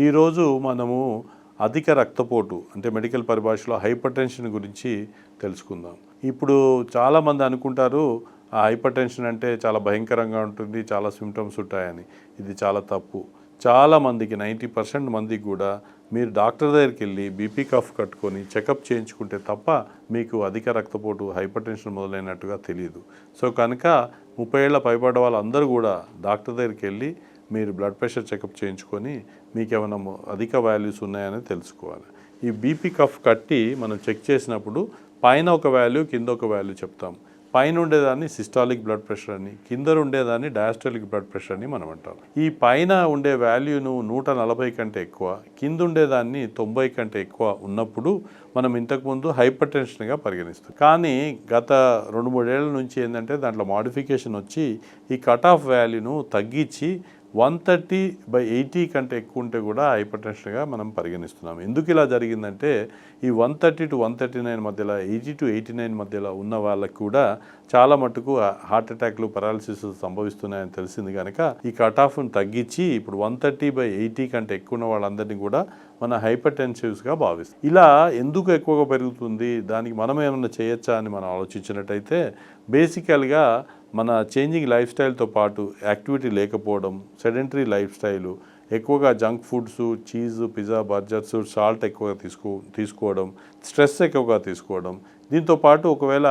ఈరోజు మనము అధిక రక్తపోటు అంటే మెడికల్ పరిభాషలో హైపర్ టెన్షన్ గురించి తెలుసుకుందాం. ఇప్పుడు చాలామంది అనుకుంటారు ఆ హైపర్ టెన్షన్ అంటే చాలా భయంకరంగా ఉంటుంది, చాలా సిమ్టమ్స్ ఉంటాయని. ఇది చాలా తప్పు. చాలామందికి 90% మందికి కూడా మీరు డాక్టర్ దగ్గరికి వెళ్ళి బీపీ కఫ్ కట్టుకొని చెకప్ చేయించుకుంటే తప్ప మీకు అధిక రక్తపోటు హైపర్ టెన్షన్ మొదలైనట్టుగా తెలియదు. సో కనుక 30 ఏళ్ల పైబడ్డ వాళ్ళందరూ కూడా డాక్టర్ దగ్గరికి వెళ్ళి మీరు బ్లడ్ ప్రెషర్ చెకప్ చేయించుకొని మీకు ఏమైనా అధిక వాల్యూస్ ఉన్నాయని తెలుసుకోవాలి. ఈ బీపీ కఫ్ కట్టి మనం చెక్ చేసినప్పుడు పైన ఒక వాల్యూ కింద ఒక వాల్యూ చెప్తాం. పైన ఉండేదాన్ని సిస్టాలిక్ బ్లడ్ ప్రెషర్ అని, కింద ఉండేదాన్ని డయాస్టాలిక్ బ్లడ్ ప్రెషర్ అని మనం అంటాం. ఈ పైన ఉండే వాల్యూను 140 కంటే ఎక్కువ, కింద ఉండేదాన్ని 90 కంటే ఎక్కువ ఉన్నప్పుడు మనం ఇంతకుముందు హైపర్ టెన్షన్గా పరిగణిస్తాం. కానీ గత 2-3 ఏళ్ల నుంచి ఏంటంటే దాంట్లో మాడిఫికేషన్ వచ్చి ఈ కట్ ఆఫ్ వాల్యూను తగ్గించి 130/80 కంటే ఎక్కువ ఉంటే కూడా హైపర్ టెన్షన్గా మనం పరిగణిస్తున్నాం. ఎందుకు ఇలా జరిగిందంటే ఈ 130 to 139 మధ్యలో, 80 to 89 మధ్యలో ఉన్న వాళ్ళకి కూడా చాలా మటుకు హార్ట్ అటాక్లు, పెరాలసిస్ సంభవిస్తున్నాయని తెలిసింది కనుక ఈ కట్ ఆఫ్ను తగ్గించి ఇప్పుడు 130/80 కంటే ఎక్కువ ఉన్న వాళ్ళందరినీ కూడా మన హైపర్ టెన్సివ్స్గా భావిస్తాం. ఇలా ఎందుకు ఎక్కువగా పెరుగుతుంది, దానికి మనం ఏమన్నా చేయొచ్చా అని మనం ఆలోచించినట్టయితే బేసికల్గా మన చేంజింగ్ లైఫ్ స్టైల్తో పాటు యాక్టివిటీ లేకపోవడం, సెడెంటరీ లైఫ్ స్టైలు, ఎక్కువగా junk foods, cheese, pizza, burgers, salt ఎక్కువగా తీసుకోవడం, స్ట్రెస్ ఎక్కువగా తీసుకోవడం, దీంతోపాటు ఒకవేళ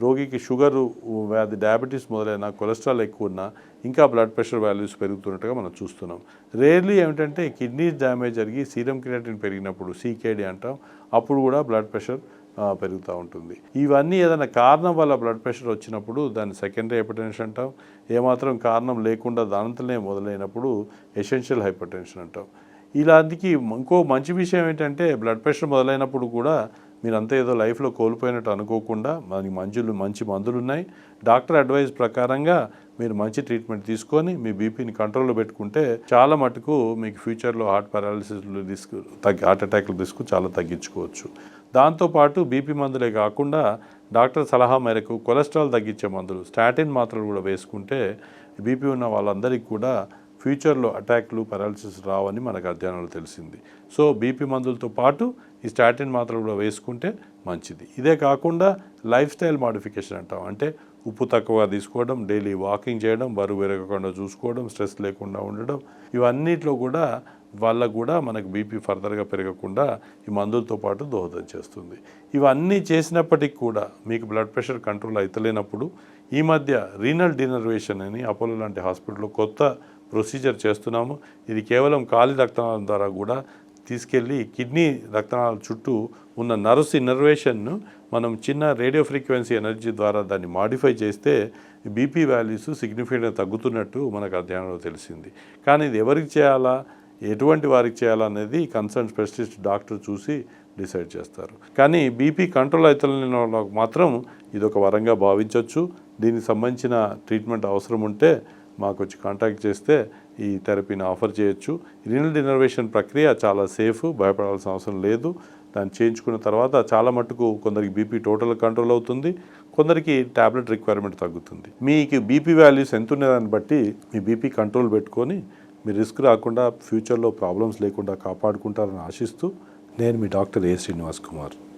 రోగికి షుగరు వ్యాధి, డయాబెటీస్ మొదలైన కొలెస్ట్రాల్ ఎక్కువ ఉన్నా ఇంకా బ్లడ్ ప్రెషర్ వాల్యూస్ పెరుగుతున్నట్టుగా మనం చూస్తున్నాం. రేర్లీ ఏమిటంటే కిడ్నీ డ్యామేజ్ జరిగి సీరం క్రియాటిన్ పెరిగినప్పుడు, CKD అంటాం, అప్పుడు కూడా బ్లడ్ ప్రెషర్ పెరుగుతూ ఉంటుంది. ఇవన్నీ ఏదైనా కారణం వల్ల బ్లడ్ ప్రెషర్ వచ్చినప్పుడు దాన్ని సెకండరీ హైపర్ టెన్షన్ అంటాం. ఏమాత్రం కారణం లేకుండా దానంతనే మొదలైనప్పుడు ఎసెన్షియల్ హైపర్ టెన్షన్ అంటాం. ఇలాంటికి ఇంకో మంచి విషయం ఏంటంటే బ్లడ్ ప్రెషర్ మొదలైనప్పుడు కూడా మీరంతా ఏదో లైఫ్లో కోల్పోయినట్టు అనుకోకుండా మనకి మంచి మందులు ఉన్నాయి. డాక్టర్ అడ్వైస్ ప్రకారంగా మీరు మంచి ట్రీట్మెంట్ తీసుకొని మీ బీపీని కంట్రోల్లో పెట్టుకుంటే చాలా మటుకు మీకు ఫ్యూచర్లో హార్ట్ పారాలిసిస్ రిస్క్, హార్ట్ అటాక్ల రిస్క్ చాలా తగ్గించుకోవచ్చు. దాంతోపాటు బీపీ మందులే కాకుండా డాక్టర్ సలహా మేరకు కొలెస్ట్రాల్ తగ్గించే మందులు, స్టాటిన్ మాత్రలు కూడా వేసుకుంటే బీపీ ఉన్న వాళ్ళందరికీ కూడా ఫ్యూచర్లో అటాక్లు, పారాలిసిస్ రావని మనకు అధ్యయనాలు తెలిసింది. సో బీపీ మందులతో పాటు ఈ స్టాటిన్ మాత్రలు కూడా వేసుకుంటే మంచిది. ఇదే కాకుండా లైఫ్ స్టైల్ మాడిఫికేషన్ అంటాం. అంటే ఉప్పు తక్కువగా తీసుకోవడం, డైలీ వాకింగ్ చేయడం, బరువు పెరగకుండా చూసుకోవడం, స్ట్రెస్ లేకుండా ఉండడం, ఇవన్నిట్లో కూడా వాళ్ళకు కూడా మనకు బీపీ ఫర్దర్గా పెరగకుండా ఈ మందులతో పాటు దోహదం చేస్తుంది. ఇవన్నీ చేసినప్పటికీ కూడా మీకు బ్లడ్ ప్రెషర్ కంట్రోల్ అవుతలేనప్పుడు ఈ మధ్య రీనల్ డినర్వేషన్ అని అపోలో లాంటి హాస్పిటల్లో కొత్త ప్రొసీజర్ చేస్తున్నాము. ఇది కేవలం కాలి రక్తనాళం ద్వారా కూడా తీసుకెళ్ళి కిడ్నీ రక్తనాళాల చుట్టూ ఉన్న నర్వ్స్ ఇన్నర్వేషన్ను మనం చిన్న రేడియో ఫ్రీక్వెన్సీ ఎనర్జీ ద్వారా దాన్ని మాడిఫై చేస్తే బీపీ వాల్యూస్ సిగ్నిఫికెంట్గా తగ్గుతున్నట్టు మనకు అధ్యయనంలో తెలిసింది. కానీ ఇది ఎవరికి చేయాలా, ఎటువంటి వారికి చేయాలనేది కన్సర్న్ స్పెషలిస్ట్ డాక్టర్ చూసి డిసైడ్ చేస్తారు. కానీ బీపీ కంట్రోల్ అవుతున్న వాళ్ళకి మాత్రం ఇది ఒక వరంగా భావించవచ్చు. దీనికి సంబంధించిన ట్రీట్మెంట్ అవసరం ఉంటే మాకు వచ్చి కాంటాక్ట్ చేస్తే ఈ థెరపీని ఆఫర్ చేయొచ్చు. రీనల్ డినర్వేషన్ ప్రక్రియ చాలా సేఫ్, భయపడాల్సిన అవసరం లేదు. దాన్ని చేయించుకున్న తర్వాత చాలా మట్టుకు కొందరికి బీపీ టోటల్ కంట్రోల్ అవుతుంది, కొందరికి ట్యాబ్లెట్ రిక్వైర్మెంట్ తగ్గుతుంది. మీకు బీపీ వాల్యూస్ ఎంత ఉన్నదాన్ని బట్టి మీ బీపీ కంట్రోల్ పెట్టుకొని మీ రిస్క్ రాకుండా ఫ్యూచర్లో ప్రాబ్లమ్స్ లేకుండా కాపాడుకుంటారని ఆశిస్తూ నేను మీ డాక్టర్ A. శ్రీనివాస్ కుమార్.